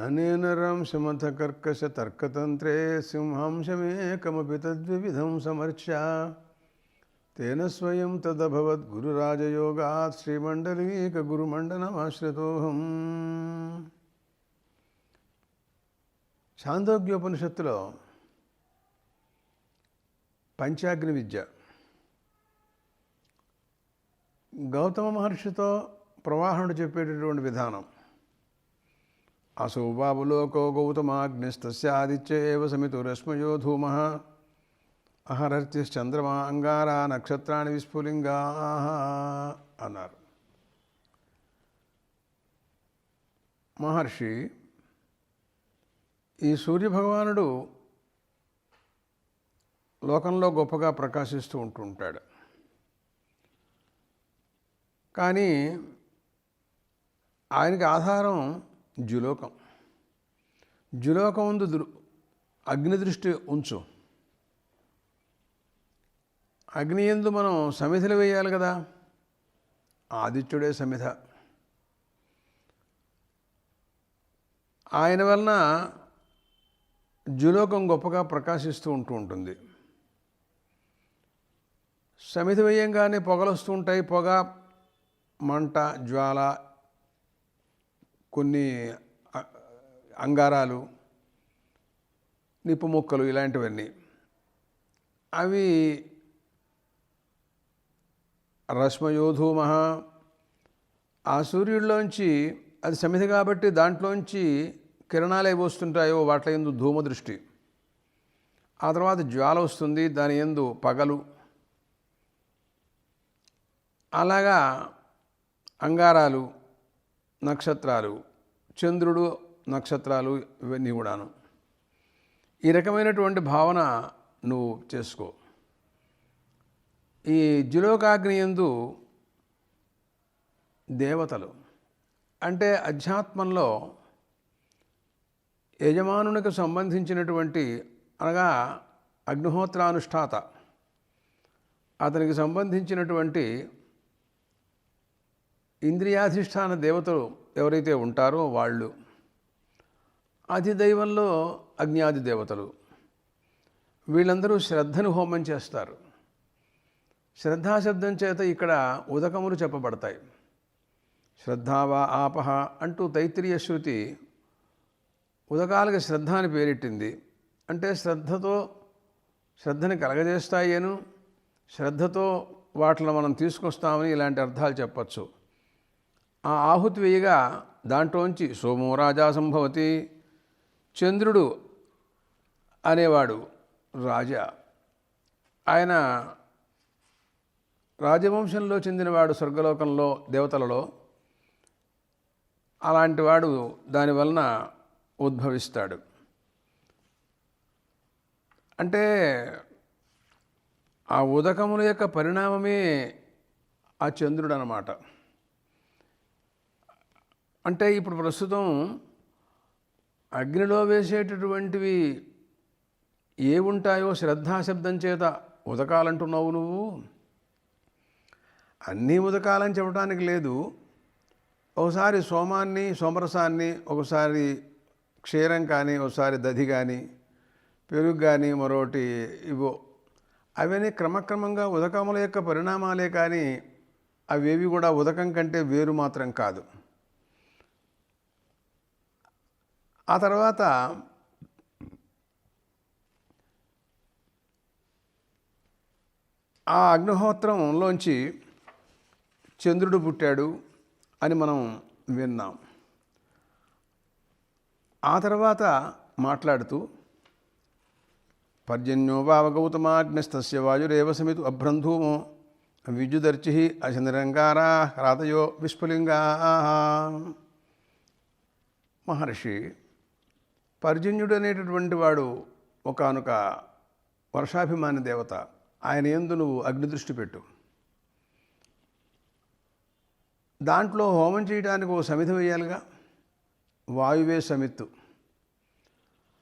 అనేన రంశమథకర్కశ తర్కతంత్రే సింహాంశమేకమపి తద్వివిధం సమర్చ్య తేన స్వయం తదభవద్గురురాజయోగాత్ శ్రీమండలీకగురుమండనమాశ్రితోహం. ఛాందోగ్యోపనిషత్తులో పంచాగ్ని విద్య గౌతమ మహర్షితో ప్రవాహనుడు చెప్పేటటువంటి విధానం. అసౌ బాబులోకో గౌతమాగ్నిస్తస్యాదిత్య ఏవ సమితు రశ్మయో ధూమః అహరర్తిశ్చంద్రమా అంగారా నక్షత్రాన్ని విస్ఫులింగా అన్నారు. మహర్షి ఈ సూర్యభగవానుడు లోకంలో గొప్పగా ప్రకాశిస్తూ ఉంటుంటాడు. కానీ ఆయనకి ఆధారం ద్యులోకం. ద్యులోకం ముందు అగ్ని దృష్టి ఉంచు. అగ్ని యందు మనం సమిధలు వేయాలి కదా. ఆదిత్యుడే సమిధ. ఆయన వలన ద్యులోకం గొప్పగా ప్రకాశిస్తూ ఉంటుంది. సమిధ వేయంగానే పొగలు వస్తూ ఉంటాయి. పొగ, మంట, జ్వాల, కొన్ని అంగారాలు, నిప్పు ముక్కలు, ఇలాంటివన్నీ. అవి రశ్మయోధూమః. ఆ సూర్యుడిలోంచి, అది సమిధ కాబట్టి దాంట్లోంచి కిరణాలు ఏవి వస్తుంటాయో వాటి యందు ధూమదృష్టి. ఆ తర్వాత జ్వాల వస్తుంది, దాని యందు పగలు. అలాగా అంగారాలు, నక్షత్రాలు, చంద్రుడు, నక్షత్రాలు, ఇవన్నీ కూడాను. ఈ రకమైనటువంటి భావన నువ్వు చేసుకో. ఈ ద్యులోకాగ్ని యందు దేవతలు అంటే అధ్యాత్మంలో యజమానునికి సంబంధించినటువంటి, అనగా అగ్నిహోత్రానుష్ఠాత, అతనికి సంబంధించినటువంటి ఇంద్రియాధిష్టాన దేవతలు ఎవరైతే ఉంటారో వాళ్ళు. అధిదైవంలో అగ్నియాది దేవతలు. వీళ్ళందరూ శ్రద్ధను హోమం చేస్తారు. శ్రద్ధాశబ్దం చేత ఇక్కడ ఉదకములు చెప్పబడతాయి. శ్రద్ధావా ఆపహ అంటూ తైత్తిరీయ శృతి ఉదకాలకు శ్రద్ధ అని పేరెట్టింది. అంటే శ్రద్ధని కలగజేస్తాయను, శ్రద్ధతో వాటిని మనం తీసుకొస్తామని ఇలాంటి అర్థాలు చెప్పచ్చు. ఆ ఆహుతి వేయగా దాంట్లోంచి సోమో రాజా సంభవతి. చంద్రుడు అనేవాడు రాజా. ఆయన రాజవంశంలో చెందినవాడు. స్వర్గలోకంలో దేవతలలో అలాంటి వాడు దానివలన ఉద్భవిస్తాడు. అంటే ఆ ఉదకముల యొక్క పరిణామమే ఆ చంద్రుడు అన్నమాట. అంటే ఇప్పుడు ప్రస్తుతం అగ్నిలో వేసేటటువంటివి ఏవుంటాయో శ్రద్ధాశబ్దం చేత ఉదకాలంటున్నావు నువ్వు. అన్నీ ఉదకాలని చెప్పడానికి లేదు. ఒకసారి సోమాన్ని, సోమరసాన్ని, ఒకసారి క్షీరం కానీ, ఒకసారి దధి కానీ, పెరుగు కానీ, మరొకటి ఇవో, అవన్నీ క్రమక్రమంగా ఉదకముల యొక్క పరిణామాలే. కానీ అవేవి కూడా ఉదకం కంటే వేరు మాత్రం కాదు. ఆ తర్వాత ఆ అగ్నిహోత్రంలోంచి చంద్రుడు పుట్టాడు అని మనం విన్నాం. ఆ తర్వాత మాట్లాడుతూ పర్జన్యో వావగౌతమాగ్నిస్తస్య వాయురేవ సమితు అభ్రంధూమో విద్యుదర్చి అచంద్రంగారా రాతయో విస్ఫులింగా. మహర్షి పర్జన్యుడు అనేటటువంటి వాడు ఒకానొక వర్షాభిమాని దేవత. ఆయన యందు నువ్వు అగ్నిదృష్టి పెట్టు. దాంట్లో హోమం చేయడానికి ఓ సమిధ వేయాలిగా. వాయువే సమిత్తు.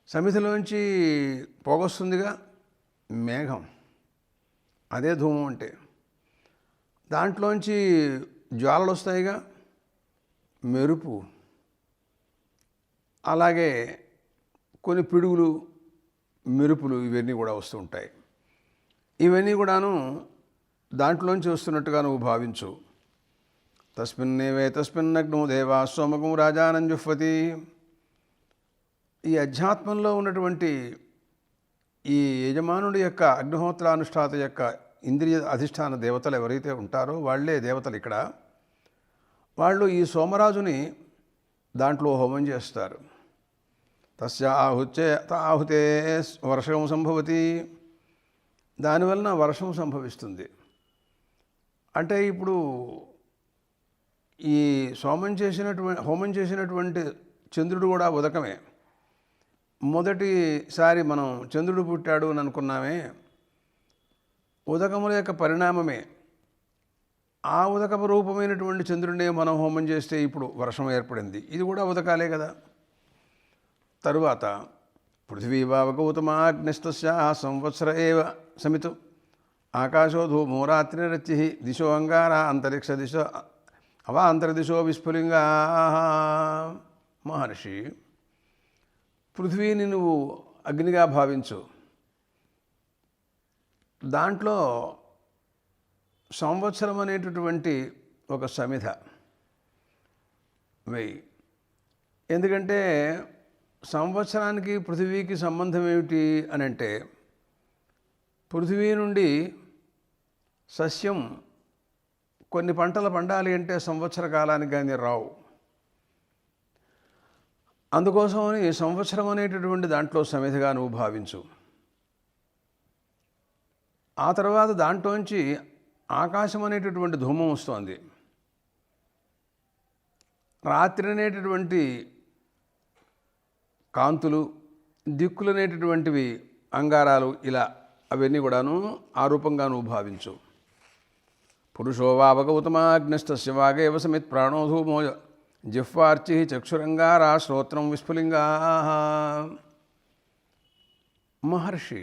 సమితిలోంచి పొగొస్తుందిగా, మేఘం, అదే ధూమం అంటే. దాంట్లోంచి జ్వాలలు వస్తాయిగా, మెరుపు, అలాగే కొన్ని పిడుగులు, మెరుపులు ఇవన్నీ కూడా వస్తూ ఉంటాయి. ఇవన్నీ కూడాను దాంట్లోంచి వస్తున్నట్టుగా నువ్వు భావించు. తస్మిన్నగ్నో దేవా సోమకం రాజానం జుహ్వతి. ఈ అధ్యాత్మంలో ఉన్నటువంటి ఈ యజమానుడి యొక్క అగ్నిహోత్రానుష్ఠాత యొక్క ఇంద్రియ అధిష్టాన దేవతలు ఎవరైతే ఉంటారో వాళ్ళే దేవతలు. ఇక్కడ వాళ్ళు ఈ సోమరాజుని దాంట్లో హోమం చేస్తారు. తస్య ఆహుతే వర్షం సంభవతి. దానివలన వర్షం సంభవిస్తుంది. అంటే ఇప్పుడు ఈ హోమం చేసినటువంటి చంద్రుడు కూడా ఉదకమే. మొదటిసారి మనం చంద్రుడు పుట్టాడు అని అనుకున్నామే, ఉదకముల యొక్క పరిణామమే. ఆ ఉదకపు రూపమైనటువంటి చంద్రుడినే మనం హోమం చేస్తే ఇప్పుడు వర్షం ఏర్పడింది. ఇది కూడా ఉదకాలే కదా. తరువాత పృథివీవావగౌతమాగ్నిస్తస్య సంవత్సర ఏవ సమితు ఆకాశో ధూమో రాత్రిరచ్చి దిశో అంగారా అంతరిక్ష దిశో అవాంతరదిశో విస్ఫులింగా. మహర్షి, పృథివీని నువ్వు అగ్నిగా భావించు. దాంట్లో సంవత్సరం అనేటటువంటి ఒక సమిధ వెయ్యి. ఎందుకంటే సంవత్సరానికి పృథివీకి సంబంధం ఏమిటి అని అంటే, పృథివీ నుండి సస్యం కొన్ని పంటలు పండాలి అంటే సంవత్సర కాలానికి కానీ రావు. అందుకోసమని సంవత్సరం అనేటటువంటి దాంట్లో సమిధిగా నువ్వు భావించు. ఆ తర్వాత దాంట్లోంచి ఆకాశం అనేటటువంటి ధూమం వస్తోంది. రాత్రి అనేటటువంటి కాంతులు, దిక్కులు అనేటటువంటివి అంగారాలు, ఇలా అవన్నీ కూడాను ఆ రూపంగా నువ్వు భావించు. పురుషో వావగౌతమాగ్నిస్తస్య వాగేవ సమిత్ ప్రాణో ధూమో జిహ్వార్చి చక్షురంగారా శ్రోత్రం విస్ఫులింగా. మహర్షి,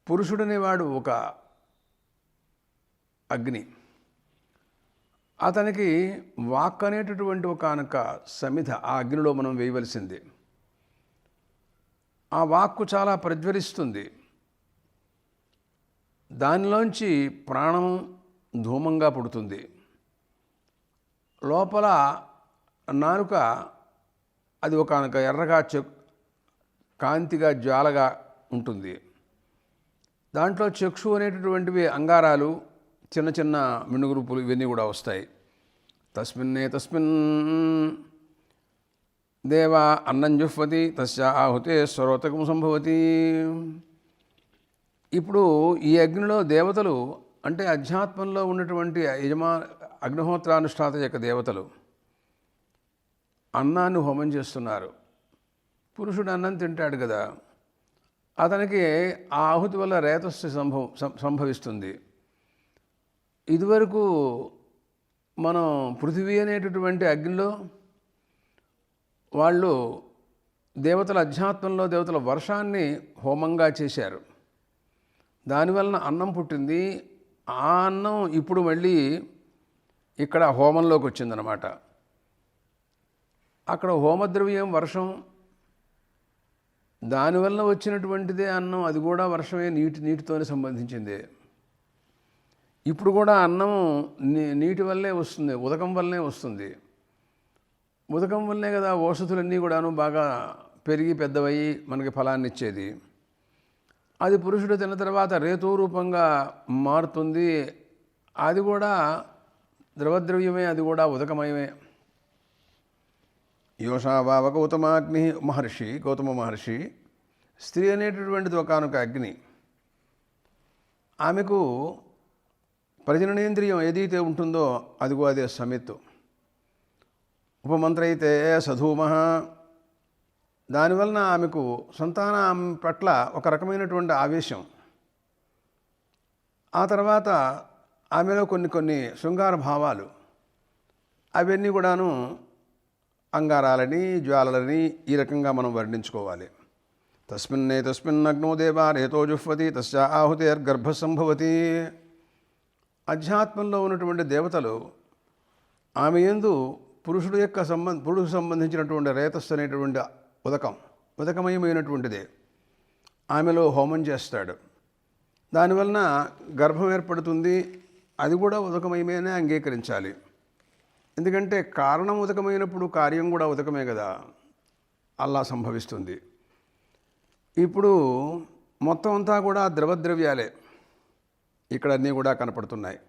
పురుషుడనేవాడు ఒక అగ్ని. అతనికి వాక్ అనేటటువంటి ఒకనొక సమిధ ఆ అగ్నిలో మనం వేయవలసింది. ఆ వాక్కు చాలా ప్రజ్వలిస్తుంది. దానిలోంచి ప్రాణం ధూమంగా పుడుతుంది. లోపల నాలుక అది ఒకనొక ఎర్రగా కాంతిగా జ్వాలగా ఉంటుంది. దాంట్లో చక్షు అనేటటువంటివి అంగారాలు, చిన్న చిన్న మినుగురుపులు ఇవన్నీ కూడా వస్తాయి. తస్మిన్ దేవా అన్నం జుహ్వతి తస్య ఆహుతే స్వరోతకం సంభవతి. ఇప్పుడు ఈ అగ్నిలో దేవతలు అంటే అధ్యాత్మంలో ఉన్నటువంటి అగ్నిహోత్రానుష్ఠాత యొక్క దేవతలు అన్నాన్ని హోమం చేస్తున్నారు. పురుషుడు అన్నం తింటాడు కదా, అతనికి ఆ ఆహుతి వల్ల రేతస్సు సంభవిస్తుంది. ఇదివరకు మనం పృథివీ అనేటటువంటి అగ్నిలో వాళ్ళు దేవతల అధ్యాత్మంలో దేవతల వర్షాన్ని హోమంగా చేశారు. దానివలన అన్నం పుట్టింది. ఆ అన్నం ఇప్పుడు మళ్ళీ ఇక్కడ హోమంలోకి వచ్చిందనమాట. అక్కడ హోమద్రవ్యం వర్షం, దానివల్ల వచ్చినటువంటిదే అన్నం, అది కూడా వర్షమే, నీటితోనే సంబంధించింది. ఇప్పుడు కూడా అన్నం నీటి వల్లే వస్తుంది, ఉదకం వల్లనే వస్తుంది. ఉదకం వల్లనే కదా ఔషధులన్నీ కూడాను బాగా పెరిగి పెద్దవయ్యి మనకి ఫలాన్ని ఇచ్చేది. అది పురుషుడు తిన్న తర్వాత రేతు రూపంగా మారుతుంది. అది కూడా ద్రవద్రవ్యమే, అది కూడా ఉదకమయమే. యోషావావ గౌతమాగ్ని మహర్షి, గౌతమ మహర్షి, స్త్రీ అనేటటువంటిది ఒకనొక అగ్ని. ఆమెకు ప్రజననేంద్రియం ఏదైతే ఉంటుందో అదిగో అదే సమిత్తు. ఉపమంత్రైతే సధూమ. దానివలన ఆమెకు సంతానం పట్ల ఒక రకమైనటువంటి ఆవేశం. ఆ తర్వాత ఆమెలో కొన్ని శృంగార భావాలు, అవన్నీ కూడాను అంగారాలని, జ్వాలలని ఈ రకంగా మనం వర్ణించుకోవాలి. తస్మిన్ అగ్నో దేవా రేతో జుహ్వతి తస్య ఆహుతేర్గర్భ సంభవతి. అధ్యాత్మంలో ఉన్నటువంటి దేవతలు ఆమె యందు పురుషుడికి సంబంధించినటువంటి రేతస్సు అనేటువంటి ఉదకమయమైనటువంటిదే ఆమెలో హోమం చేస్తాడు. దానివలన గర్భం ఏర్పడుతుంది. అది కూడా ఉదకమయమేనే అంగీకరించాలి. ఎందుకంటే కారణం ఉదకమైనప్పుడు కార్యం కూడా ఉదకమే కదా, అలా సంభవిస్తుంది. ఇప్పుడు మొత్తం అంతా కూడా ద్రవద్రవ్యాలే ఇక్కడ అన్నీ కూడా కనపడుతున్నాయి.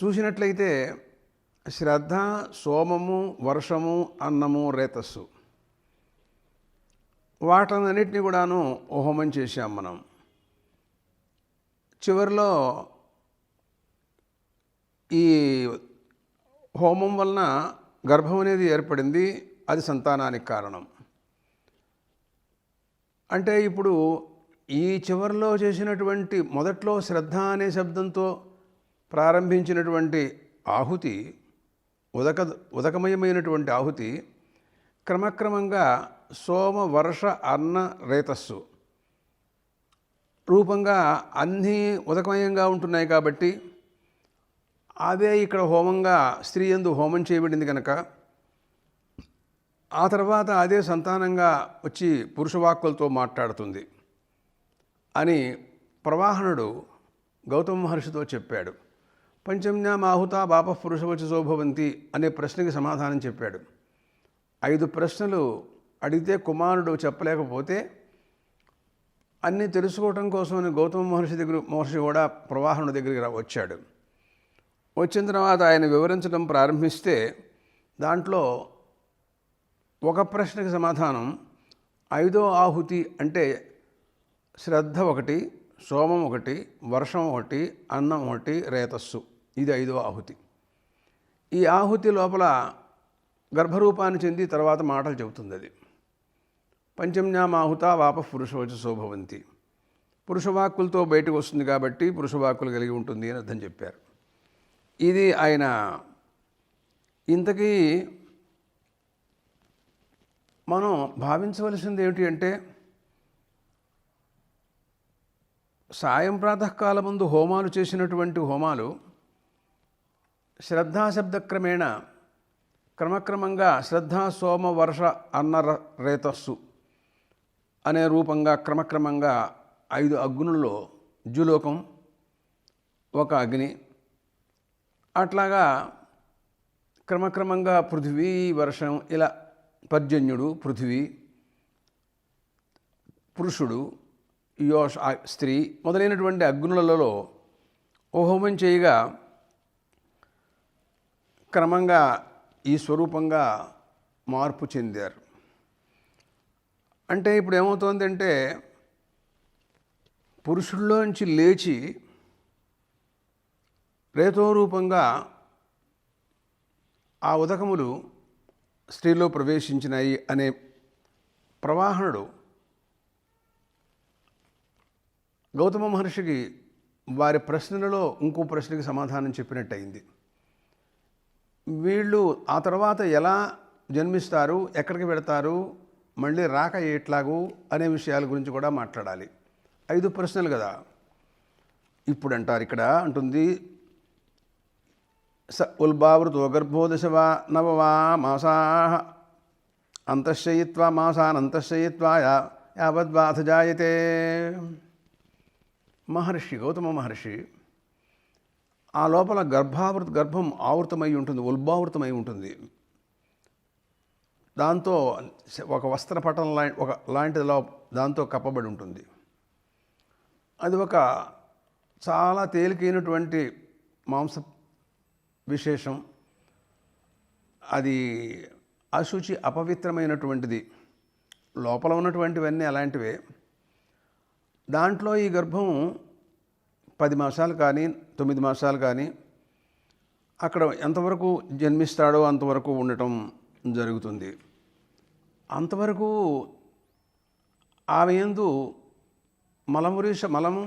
చూసినట్లయితే శ్రద్ధ, సోమము, వర్షము, అన్నము, రేతస్సు వాటన్నిటిని కూడాను హోమం చేశాం మనం. చివరిలో ఈ హోమం వలన గర్భం అనేది ఏర్పడింది. అది సంతానానికి కారణం. అంటే ఇప్పుడు ఈ చివరిలో చేసినటువంటి మొదట్లో శ్రద్ధ అనే శబ్దంతో ప్రారంభించినటువంటి ఆహుతి, ఉదకమయమైనటువంటి ఆహుతి క్రమక్రమంగా సోమ, వర్ష, అన్న, రేతస్సు రూపంగా అన్నీ ఉదకమయంగా ఉంటున్నాయి. కాబట్టి అదే ఇక్కడ హోమంగా స్త్రీ యందు హోమం చేయబడింది కనుక ఆ తర్వాత అదే సంతానంగా వచ్చి పురుషవాక్కులతో మాట్లాడుతుంది అని ప్రవాహనుడు గౌతమ మహర్షితో చెప్పాడు. పంచమ్యామాహుత బాప పురుషవచసో భవంతి అనే ప్రశ్నకి సమాధానం చెప్పాడు. 5 ప్రశ్నలు అడిగితే కుమారుడు చెప్పలేకపోతే అన్నీ తెలుసుకోవటం కోసమని గౌతమ మహర్షి కూడా ప్రవాహనుడి దగ్గరికి వచ్చాడు. వచ్చిన తర్వాత ఆయన వివరించడం ప్రారంభిస్తే దాంట్లో ఒక ప్రశ్నకి సమాధానం 5వ ఆహుతి అంటే శ్రద్ధ 1, సోమం 1, వర్షం 1, అన్నం 1, రేతస్సు, ఇది 5వ ఆహుతి. ఈ ఆహుతి లోపల గర్భరూపాన్ని చెంది తర్వాత మాటలు చెబుతుంది. అది పంచమ్యామాహుత వాప పురుషవచసో భవంతి, పురుషవాక్కులతో బయటకు వస్తుంది కాబట్టి పురుషవాక్కులు కలిగి ఉంటుంది అని అర్థం చెప్పారు. ఇది ఆయన. ఇంతకీ మనం భావించవలసింది ఏమిటి అంటే సాయం ప్రాతకాల ముందు హోమాలు చేసినటువంటి హోమాలు శ్రద్ధాశబ్దక్రమేణ క్రమక్రమంగా శ్రద్ధ, సోమ, వర్ష, అన్న, రేతస్సు అనే రూపంగా క్రమక్రమంగా 5 అగ్నుల్లో జులోకం ఒక అగ్ని, అట్లాగా క్రమక్రమంగా పృథివీ, వర్షం, ఇలా పర్జన్యుడు, పృథివీ, పురుషుడు, స్త్రీ మొదలైనటువంటి అగ్నులలో హోమం చేయగా క్రమంగా ఈ స్వరూపంగా మార్పు చెందారు. అంటే ఇప్పుడు ఏమవుతోందంటే పురుషుల్లోంచి లేచి రేతోరూపంగా ఆ ఉదకములు స్త్రీలో ప్రవేశించినాయి అనే ప్రవాహనుడు గౌతమ మహర్షికి వారి ప్రశ్నలలో ఇంకో ప్రశ్నకి సమాధానం చెప్పినట్టయింది. వీళ్ళు ఆ తర్వాత ఎలా జన్మిస్తారు, ఎక్కడికి వెళతారు, మళ్ళీ రాక ఎట్లాగూ అనే విషయాల గురించి కూడా మాట్లాడాలి. 5 ప్రశ్నలు కదా. ఇప్పుడు అంటారు, ఇక్కడ అంటుంది స ఉల్బావృతో గర్భోదశవా నవవా మాసా అంతశ్చయిత్వా మాసానంతశ్చయిత్వా యావద్వాథ జాయతే. మహర్షి గౌతమ మహర్షి ఆ లోపల గర్భం ఆవృతమై ఉంటుంది, ఉల్బావృతమై ఉంటుంది. దాంతో ఒక వస్త్రపటం లాంటిదిలో దాంతో కప్పబడి ఉంటుంది. అది ఒక చాలా తేలికైనటువంటి మాంస విశేషం. అది అశుచి, అపవిత్రమైనటువంటిది. లోపల ఉన్నటువంటివన్నీ అలాంటివే. దాంట్లో ఈ గర్భం 10 మాసాలు కానీ 9 మాసాలు కానీ అక్కడ ఎంతవరకు జన్మిస్తాడో అంతవరకు ఉండటం జరుగుతుంది. అంతవరకు ఆమె యందు మలము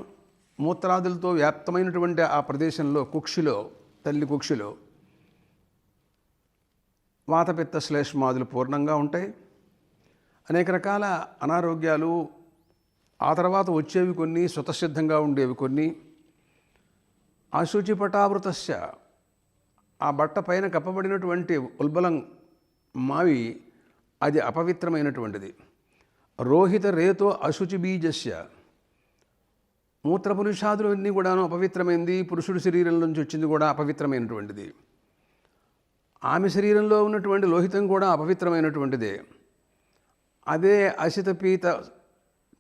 మూత్రాదులతో వ్యాప్తమైనటువంటి ఆ ప్రదేశంలో కుక్షిలో, తల్లి కుక్షిలో వాతపిత్త శ్లేష్మాదులు పూర్ణంగా ఉంటాయి. అనేక రకాల అనారోగ్యాలు ఆ తర్వాత వచ్చేవి కొన్ని, స్వతసిద్ధంగా ఉండేవి కొన్ని. అశుచిపటావృతస్య ఆ బట్ట పైన కప్పబడినటువంటి ఉల్బలం మావి అది అపవిత్రమైనటువంటిది. రోహిత రేతో అశుచి బీజస్య, మూత్రపురుషాదులు అన్నీ కూడాను అపవిత్రమైంది. పురుషుడి శరీరం నుంచి వచ్చింది కూడా అపవిత్రమైనటువంటిది. ఆమె శరీరంలో ఉన్నటువంటి లోహితం కూడా అపవిత్రమైనటువంటిదే. అదే అసిత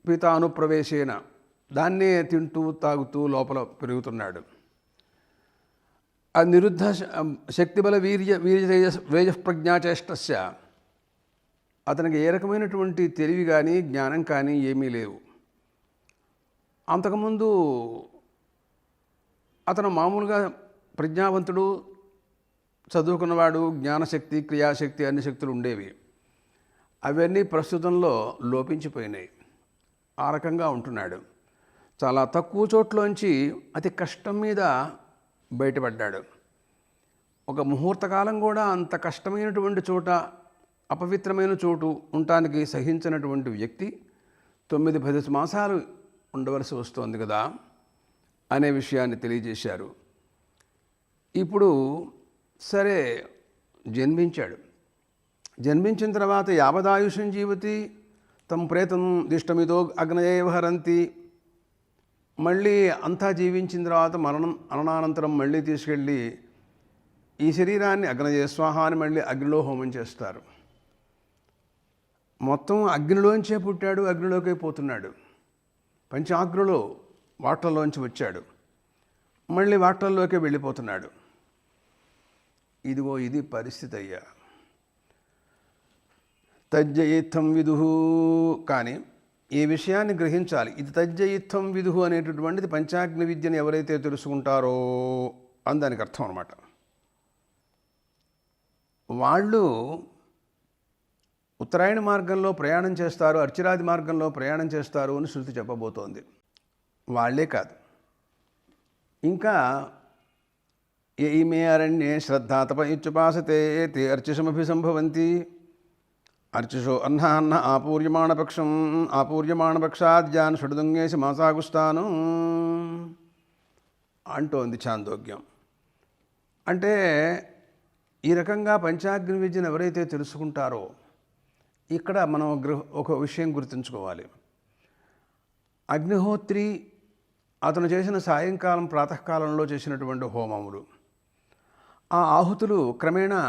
పీతానుప్రవేశేన దాన్నే తింటూ తాగుతూ లోపల పెరుగుతున్నాడు. నిరుద్ధ శక్తిబల వేజప్రజ్ఞాచేష్టస్య, అతనికి ఏ రకమైనటువంటి తెలివి కానీ జ్ఞానం కానీ ఏమీ లేవు. అంతకుముందు అతను మామూలుగా ప్రజ్ఞావంతుడు, చదువుకున్నవాడు, జ్ఞానశక్తి, క్రియాశక్తి అన్ని శక్తులు ఉండేవి. అవన్నీ ప్రస్తుతంలో లోపించిపోయినాయి. ఆ రకంగా ఉంటున్నాడు. చాలా తక్కువ చోట్లోంచి అతి కష్టం మీద బయటపడ్డాడు. ఒక ముహూర్తకాలం కూడా అంత కష్టమైనటువంటి చోట, అపవిత్రమైన చోటు ఉండటానికి సహించినటువంటి వ్యక్తి 9-10 మాసాలు ఉండవలసి వస్తోంది కదా అనే విషయాన్ని తెలియజేశారు. ఇప్పుడు సరే జన్మించాడు. జన్మించిన తర్వాత యావదాయుషం జీవతి తం ప్రేతం దిష్టమితో అగ్నయేవ హరంతి. మళ్ళీ అంతా జీవించిన తర్వాత మరణానంతరం మళ్ళీ తీసుకెళ్ళి ఈ శరీరాన్ని అగ్నజే స్వాహ అని మళ్ళీ అగ్నిలో హోమం చేస్తారు. మొత్తం అగ్నిలోంచే పుట్టాడు, అగ్నిలోకే పోతున్నాడు. పంచాగ్నిలో వాటర్లోంచి వచ్చాడు, మళ్ళీ వాటర్లోకే వెళ్ళిపోతున్నాడు. ఇదిగో ఇది పరిస్థితి అయ్యా. తజ్జయిత్తం విదుహు. కానీ ఈ విషయాన్ని గ్రహించాలి. ఇది తజ్జయిత్తం విదుహు అనేటటువంటిది పంచాగ్ని విద్యను ఎవరైతే తెలుసుకుంటారో అని దానికి అర్థం అన్నమాట. వాళ్ళు ఉత్తరాయణ మార్గంలో ప్రయాణం చేస్తారు, అర్చిరాది మార్గంలో ప్రయాణం చేస్తారు అని శృతి చెప్పబోతోంది. వాళ్ళే కాదు, ఇంకా ఇమే అరణ్యే శ్రద్ధాతప ఇత్యుపాసతే తే అర్చిషమభిసంభవంతి. అర్చిషో అన్న ఆపూర్యమాణపక్షాద్యాన్ షడుదుంగేసి మాసాగుస్తాను అంటోంది ఛాందోగ్యం. అంటే ఈ రకంగా పంచాగ్ని విద్యను ఎవరైతే తెలుసుకుంటారో, ఇక్కడ మనం ఒక విషయం గుర్తుంచుకోవాలి. అగ్నిహోత్రి అతను చేసిన సాయంకాలం ప్రాతకాలంలో చేసినటువంటి హోమములు, ఆ ఆహుతులు క్రమేణా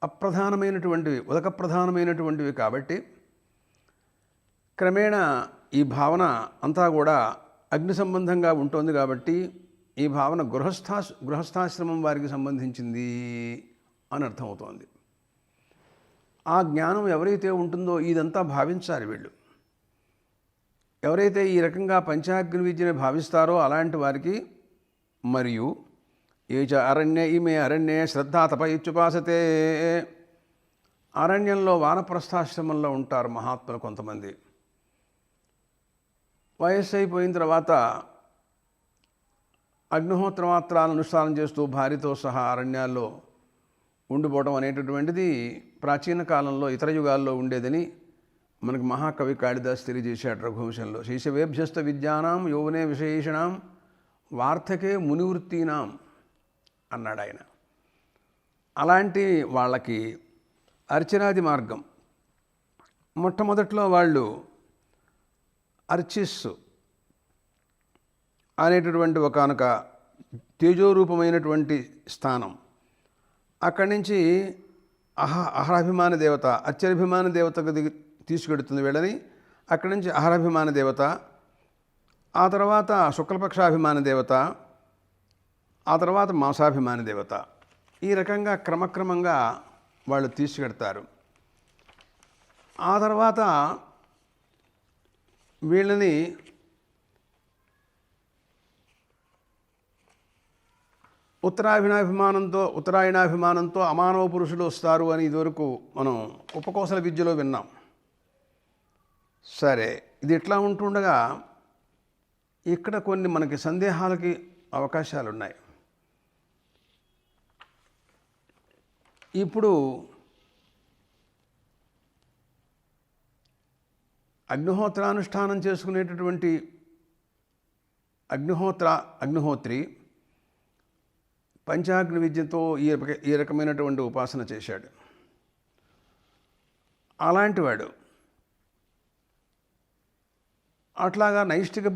అప్రధానమైనటువంటివి, ఉదక ప్రధానమైనటువంటివి కాబట్టి క్రమేణా ఈ భావన అంతా కూడా అగ్ని సంబంధంగా ఉంటుంది. కాబట్టి ఈ భావన గృహస్థాశ్రమం వారికి సంబంధించింది అని అర్థమవుతోంది. ఆ జ్ఞానం ఎవరైతే ఉంటుందో ఇదంతా భావించాలి వీళ్ళు. ఎవరైతే ఈ రకంగా పంచాగ్ని విద్యను భావిస్తారో అలాంటి వారికి, మరియు ఏచ ఇమే అరణ్యే శ్రద్ధా తప ఇత్యుపాసతే. అరణ్యంలో వానప్రస్థాశ్రమంలో ఉంటారు మహాత్ములు కొంతమంది. వయస్సు అయిపోయిన తర్వాత అగ్నిహోత్రమాత్రాలను అనుష్ఠానం చేస్తూ భార్యతో సహా అరణ్యాల్లో ఉండిపోవడం అనేటటువంటిది ప్రాచీన కాలంలో ఇతర యుగాల్లో ఉండేదని మనకు మహాకవి కాళిదాస్ తెలియజేశాడు రఘువంశంలో. శైశవేభ్యస్త విద్యానాం యౌవనే విశేషణాం వార్ధకే మునివృత్తీనాం అన్నాడు ఆయన. అలాంటి వాళ్ళకి అర్చనాది మార్గం, మొట్టమొదట్లో వాళ్ళు అర్చిస్సు అనేటటువంటి ఒకానొక తేజోరూపమైనటువంటి స్థానం, అక్కడి నుంచి అహరాభిమాన దేవత, అత్యభిమాన దేవతకు తీసుకెడుతుంది వీళ్ళని. అక్కడి నుంచి అహరాభిమాన దేవత, ఆ తర్వాత శుక్లపక్షాభిమాన దేవత, ఆ తర్వాత మాసాభిమాన దేవత. ఈ రకంగా క్రమక్రమంగా వాళ్ళు తీసుకెడతారు. ఆ తర్వాత వీళ్ళని ఉత్తరాయణాభిమానంతో అమానవ పురుషులు వస్తారు అని ఇదివరకు మనం ఉపకోసల విద్యలో విన్నాం. సరే, ఇది ఇట్లా ఉంటుండగా ఇక్కడ కొన్ని మనకి సందేహాలకి అవకాశాలు ఉన్నాయి. ఇప్పుడు అగ్నిహోత్రానుష్ఠానం చేసుకునేటటువంటి అగ్నిహోత్రి పంచాగ్ని విద్యతో ఈ రకమైనటువంటి ఉపాసన చేశాడు. అలాంటివాడు అట్లాగా నైష్టిక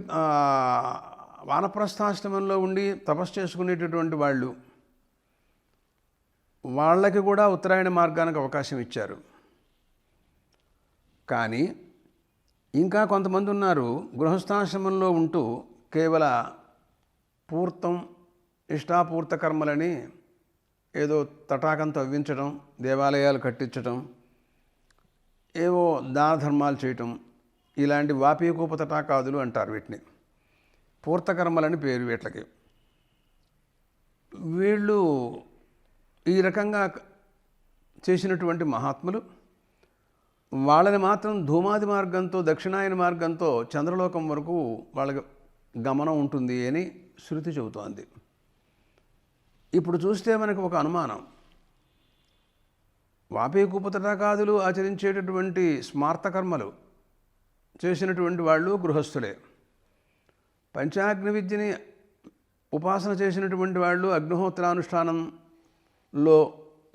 వానప్రస్థాశ్రమంలో ఉండి తపస్సు చేసుకునేటటువంటి వాళ్ళకి కూడా ఉత్తరాయణ మార్గానికి అవకాశం ఇచ్చారు. కానీ ఇంకా కొంతమంది ఉన్నారు గృహస్థాశ్రమంలో ఉంటూ కేవల పూర్తం ఇష్టాపూర్త కర్మలని ఏదో తటాకం తవ్వించడం, దేవాలయాలు కట్టించడం, ఏవో దాన ధర్మాలు చేయటం, ఇలాంటి వాపీకూప తటాకాదులు అంటారు వీటిని. పూర్తకర్మలని పేరు వీటికి. వీళ్ళు ఈ రకంగా చేసినటువంటి మహాత్ములు వాళ్ళని మాత్రం ధూమాది మార్గంతో, దక్షిణాయన మార్గంతో చంద్రలోకం వరకు వాళ్ళకి గమనం ఉంటుంది అని శృతి చెబుతోంది. ఇప్పుడు చూస్తే మనకు ఒక అనుమానం, వాపీకూపతటాకాదులు ఆచరించేటటువంటి స్మార్తకర్మలు చేసినటువంటి వాళ్ళు గృహస్థులే. పంచాగ్ని విద్యని ఉపాసన చేసినటువంటి వాళ్ళు అగ్నిహోత్రానుష్ఠానంలో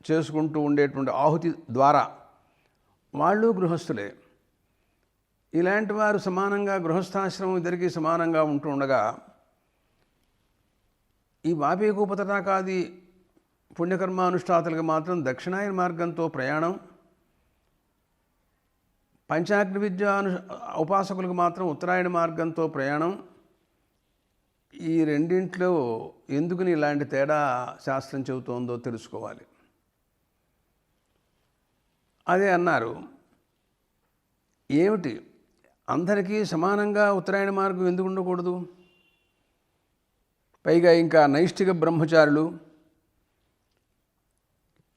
చేసుకుంటూ ఉండేటువంటి ఆహుతి ద్వారా వాళ్ళు గృహస్థులే. ఇలాంటి వారు సమానంగా గృహస్థాశ్రమం ఇద్దరికీ సమానంగా ఉంటూ ఉండగా ఈ వాపీకూపతటాకాది పుణ్యకర్మానుష్ఠాతులకు మాత్రం దక్షిణాయన మార్గంతో ప్రయాణం, పంచాగ్ని విద్య ఉపాసకులకు మాత్రం ఉత్తరాయణ మార్గంతో ప్రయాణం. ఈ రెండింట్లో ఎందుకుని ఇలాంటి తేడా శాస్త్రం చెబుతోందో తెలుసుకోవాలి. అదే అన్నారు, ఏమిటి అందరికీ సమానంగా ఉత్తరాయణ మార్గం ఎందుకు ఉండకూడదు? పైగా ఇంకా నైష్టిక బ్రహ్మచారులు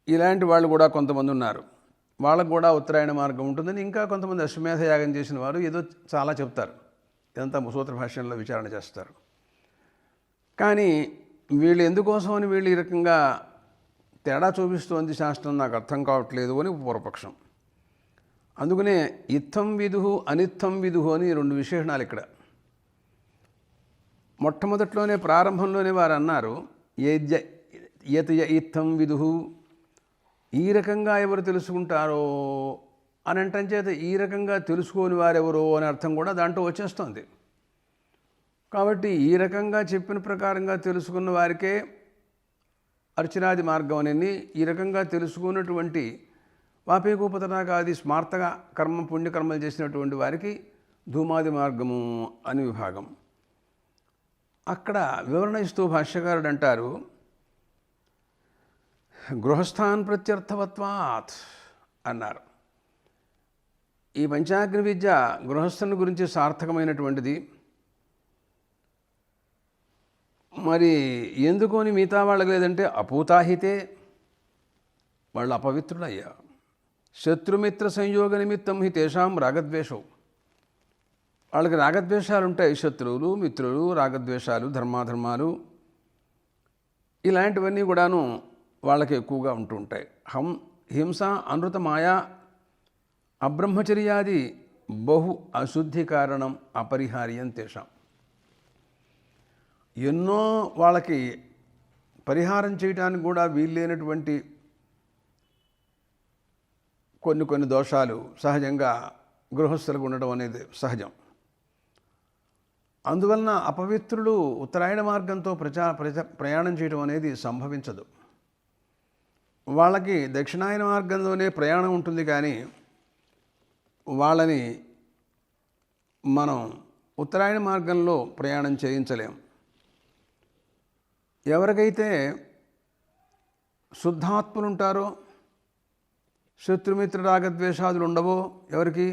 ఇలాంటి వాళ్ళు కూడా కొంతమంది ఉన్నారు. వాళ్ళకు కూడా ఉత్తరాయణ మార్గం ఉంటుందని ఇంకా కొంతమంది అశ్వమేధ యాగం చేసిన వారు ఏదో చాలా చెప్తారు. ఇదంతా సూత్ర భాష్యంలో విచారణ చేస్తారు. కానీ వీళ్ళు ఎందుకోసమని వీళ్ళు ఈ రకంగా తేడా చూపిస్తోంది శాస్త్రం నాకు అర్థం కావట్లేదు అని పూర్వపక్షం. అందుకనే ఇత్థం విదుహు అనిత్థం విదుహు అని రెండు విశేషణాలు ఇక్కడ. మొట్టమొదట్లోనే ప్రారంభంలోనే వారు అన్నారు, యత్ ఇత్థం విదుహు, ఈ రకంగా ఎవరు తెలుసుకుంటారో అని అంటం చేత ఈ రకంగా తెలుసుకోని వారెవరో అని అర్థం కూడా దాంట్లో వచ్చేస్తుంది. కాబట్టి ఈ రకంగా చెప్పిన ప్రకారంగా తెలుసుకున్న వారికే అర్చనాది మార్గం అని, ఈ రకంగా తెలుసుకున్నటువంటి వాపీకూపతటాకాది స్మార్తగా పుణ్యకర్మలు చేసినటువంటి వారికి ధూమాది మార్గము అని విభాగం. అక్కడ వివరణ ఇస్తూ భాష్యకారుడు అంటారు, గృహస్థాన్ ప్రత్యర్థవత్వాత్ అన్నారు. ఈ పంచాగ్ని విద్య గృహస్థుని గురించి సార్థకమైనటువంటిది. మరి ఎందుకోని మిగతా వాళ్ళకి లేదంటే అపూతాహితే, వాళ్ళు అపవిత్రులయ్యా. శత్రుమిత్ర సంయోగ నిమిత్తం హి తేషాం రాగద్వేషం, వాళ్ళకి రాగద్వేషాలు ఉంటాయి. శత్రువులు, మిత్రులు, రాగద్వేషాలు, ధర్మాధర్మాలు ఇలాంటివన్నీ కూడాను వాళ్ళకి ఎక్కువగా ఉంటూ ఉంటాయి. హింస, అనృత, మాయా, అబ్రహ్మచర్యాది బహు అశుద్ధి కారణం అపరిహార్యం తేషాం. ఎన్నో వాళ్ళకి పరిహారం చేయడానికి కూడా వీల్లేనటువంటి కొన్ని దోషాలు సహజంగా గృహస్థులకు ఉండడం అనేది సహజం. అందువలన అపవిత్రులు ఉత్తరాయణ మార్గంతో ప్రయాణం చేయడం అనేది సంభవించదు. వాళ్ళకి దక్షిణాయన మార్గంలోనే ప్రయాణం ఉంటుంది. కానీ వాళ్ళని మనం ఉత్తరాయణ మార్గంలో ప్రయాణం చేయించలేం. ఎవరికైతే శుద్ధాత్ములు ఉంటారో, శత్రుమిత్ర రాగద్వేషాదులు ఉండవో, ఎవరికి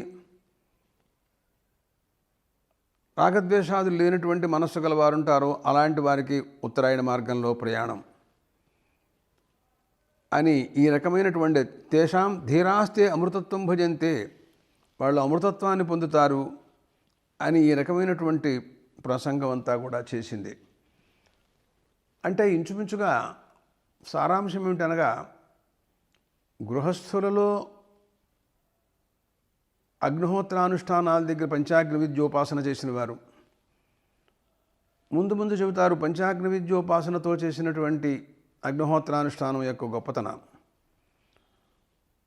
రాగద్వేషాదులు లేనటువంటి మనస్సు గలవారు ఉంటారో అలాంటి వారికి ఉత్తరాయణ మార్గంలో ప్రయాణం అని ఈ రకమైనటువంటి తేషాం ధీరాస్తే అమృతత్వం భజంతే, వాళ్ళు అమృతత్వాన్ని పొందుతారు అని ఈ రకమైనటువంటి ప్రసంగం అంతా కూడా చేసింది. అంటే ఇంచుమించుగా సారాంశం ఏమిటనగా, గృహస్థులలో అగ్నిహోత్రానుష్ఠానాల దగ్గర పంచాగ్ని విద్యోపాసన చేసిన వారు ముందు చెబుతారు. పంచాగ్ని విద్యోపాసనతో చేసినటువంటి అగ్నిహోత్రానుష్ఠానం యొక్క గొప్పతనం.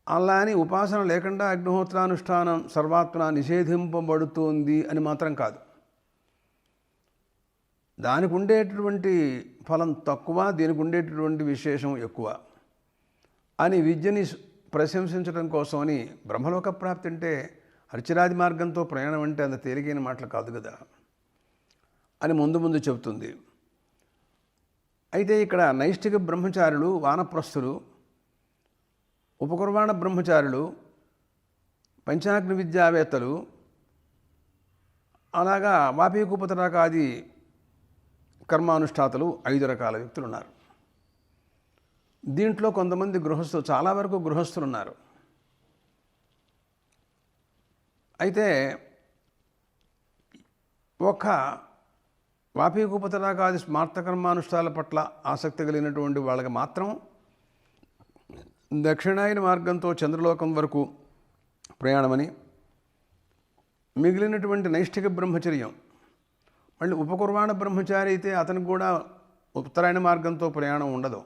అలా అని ఉపాసన లేకుండా అగ్నిహోత్రానుష్ఠానం సర్వాత్మన నిషేధింపబడుతుంది అని మాత్రం కాదు. దానికి ఉండేటటువంటి ఫలం తక్కువ, దీనికి ఉండేటటువంటి విశేషం ఎక్కువ అని విద్యని ప్రశంసించడం కోసమని బ్రహ్మలోక ప్రాప్తి అంటే అర్చిరాది మార్గంతో ప్రయాణం అంటే అంత తేలికైన మాటలు కాదు కదా అని ముందు ముందు చెబుతుంది. అయితే ఇక్కడ నైష్ఠిక బ్రహ్మచారులు, వానప్రస్థులు, ఉపకుర్వాణ బ్రహ్మచారులు, పంచాగ్ని విద్యావేత్తలు, అలాగా వాపీకూపతరాకాది కర్మానుష్ఠాతలు 5 రకాల వ్యక్తులు ఉన్నారు. దీంట్లో కొంతమంది గృహస్థులు, చాలా వరకు గృహస్థులు ఉన్నారు. అయితే ఒక వాపీకూపతరాకాది స్మార్త కర్మానుష్ఠాల పట్ల ఆసక్తి కలిగినటువంటి వాళ్ళకి మాత్రం దక్షిణాయన మార్గంతో చంద్రలోకం వరకు ప్రయాణమని, మిగిలినటువంటి నైష్ఠిక బ్రహ్మచర్యం, మళ్ళీ ఉపకుర్వాణ బ్రహ్మచారి అయితే అతనికి కూడా ఉత్తరాయణ మార్గంతో ప్రయాణం ఉండదు.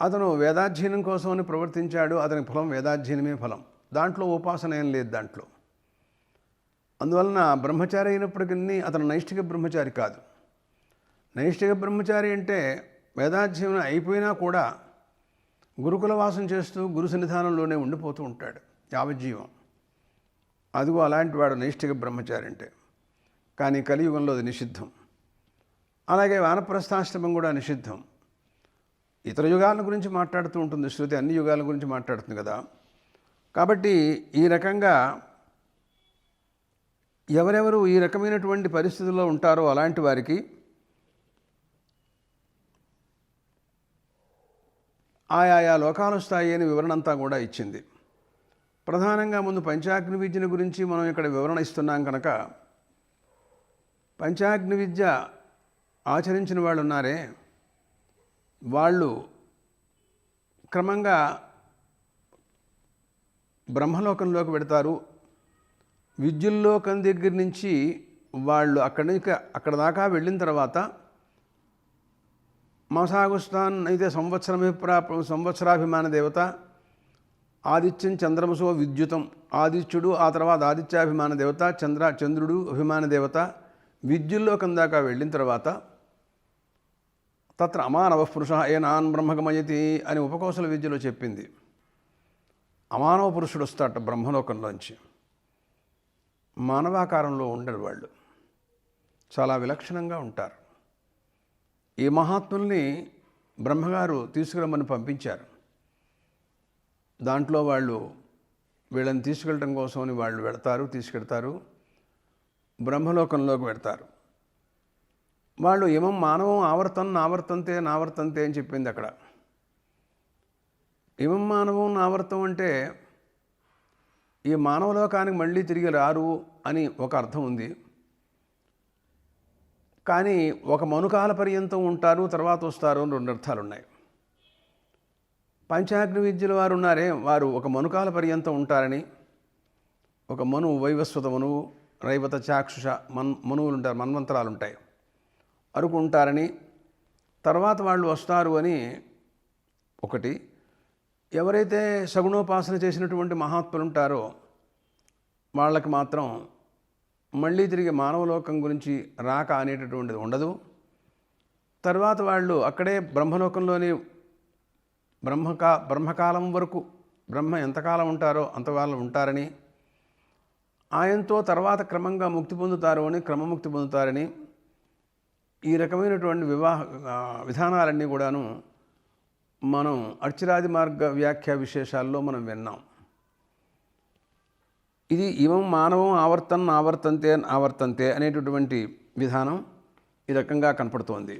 అతను వేదాధ్యయనం కోసమని ప్రవర్తించాడు, అతనికి ఫలం వేదాధ్యయనమే ఫలం, దాంట్లో ఉపాసన ఏం లేదు దాంట్లో. అందువలన బ్రహ్మచారి అయినప్పటికీ అతను నైష్ఠిక బ్రహ్మచారి కాదు. నైష్ఠిక బ్రహ్మచారి అంటే వేదాధ్యయనం అయిపోయినా కూడా గురుకుల వాసం చేస్తూ గురు సన్నిధానంలోనే ఉండిపోతూ ఉంటాడు యావజ్జీవం. అదిగో అలాంటి వాడు నైష్ఠిక బ్రహ్మచారి అంటే. కానీ కలియుగంలో అది నిషిద్ధం. అలాగే వానప్రస్థాశ్రమం కూడా నిషిద్ధం. ఇతర యుగాల గురించి మాట్లాడుతూ ఉంటుంది శృతి, అన్ని యుగాల గురించి మాట్లాడుతుంది కదా. కాబట్టి ఈ రకంగా ఎవరెవరు ఈ రకమైనటువంటి పరిస్థితుల్లో ఉంటారో అలాంటి వారికి ఆయా లోకాల స్థాయి అని వివరణ అంతా కూడా ఇచ్చింది. ప్రధానంగా ముందు పంచాగ్ని విద్యను గురించి మనం ఇక్కడ వివరణ ఇస్తున్నాం కనుక, పంచాగ్ని విద్య ఆచరించిన వాళ్ళు ఉన్నారే, వాళ్ళు క్రమంగా బ్రహ్మలోకంలోకి పెడతారు. విద్యుల్లోకం దగ్గర నుంచి వాళ్ళు అక్కడ దాకా వెళ్ళిన తర్వాత మాసాగుస్తాన్ అయితే సంవత్సరాభిమాన దేవత, ఆదిత్యం చంద్రమసో విద్యుతం, ఆదిత్యుడు, ఆ తర్వాత ఆదిత్యాభిమాన దేవత, చంద్రుడు అభిమాన దేవత, విద్యుల్లోకం దాకా వెళ్ళిన తర్వాత తత్ర అమానవ పురుష ఏనాన్ బ్రహ్మగమయతి అని ఉపకోసల విద్యలో చెప్పింది. అమానవ పురుషుడు వస్తాట బ్రహ్మలోకంలోంచి. మానవాకారంలో ఉండరు వాళ్ళు, చాలా విలక్షణంగా ఉంటారు. ఈ మహాత్ముల్ని బ్రహ్మగారు తీసుకురమ్మని పంపించారు. దాంట్లో వాళ్ళు వీళ్ళని తీసుకెళ్ళటం కోసమని వాళ్ళు తీసుకెళ్తారు, బ్రహ్మలోకంలోకి పెడతారు. వాళ్ళు ఏమం మానవం నావర్తంతే అని చెప్పింది అక్కడ. ఏమం మానవం నావర్తం అంటే ఈ మానవలోకానికి మళ్ళీ తిరిగి రారు అని ఒక అర్థం ఉంది. కానీ ఒక మనుకాల పర్యంతం ఉంటారు, తర్వాత వస్తారు అని 2 అర్థాలు ఉన్నాయి. పంచాగ్ని విద్యల వారు ఉన్నారే, వారు ఒక మనుకాల పర్యంతం ఉంటారని, ఒక మనువు, వైవస్వత మనువు, రైవత చాక్షుష మనువులు ఉంటారు, మన్వంతరాలు ఉంటాయి, అరుకు ఉంటారని, తర్వాత వాళ్ళు వస్తారు అని ఒకటి. ఎవరైతే సగుణోపాసన చేసినటువంటి మహాత్ములు ఉంటారో వాళ్ళకి మాత్రం మళ్ళీ తిరిగి మానవలోకం గురించి రాక అనేటటువంటిది ఉండదు. తర్వాత వాళ్ళు అక్కడే బ్రహ్మలోకంలోని బ్రహ్మకాలం వరకు, బ్రహ్మ ఎంతకాలం ఉంటారో అంతకాలం ఉంటారని, ఆయనతో తర్వాత క్రమంగా ముక్తి పొందుతారు అని, క్రమముక్తి పొందుతారని, ఈ రకమైనటువంటి విధానాలన్నీ కూడాను మనం అర్చిరాది మార్గ వ్యాఖ్య విశేషాల్లో మనం విన్నాం. ఇది ఇవం మానవం ఆవర్తంతే అనేటటువంటి విధానం ఈ రకంగా కనపడుతోంది.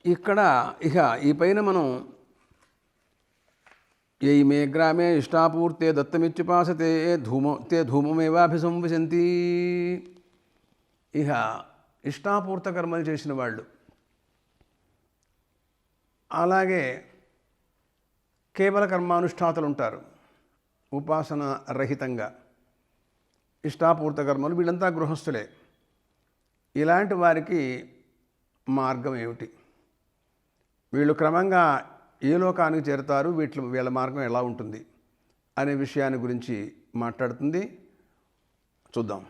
ఇక్కడ ఈ పైన మనం ఏ మే గ్రామే ఇష్టాపూర్తే దత్తమిత్యుపాసతే ధూమమేవాభిసంవిశంతి. ఇష్టాపూర్త కర్మలు చేసిన వాళ్ళు, అలాగే కేవల కర్మానుష్ఠాతలు ఉంటారు, ఉపాసన రహితంగా ఇష్టాపూర్త కర్మలు, వీళ్ళంతా గృహస్థులే. ఇలాంటి వారికి మార్గం ఏమిటి? వీళ్ళు క్రమంగా ఏ లోకానికి చేరుతారు, వీళ్ళ మార్గం ఎలా ఉంటుంది అనే విషయాన్ని గురించి మాట్లాడుతుంది. చూద్దాం.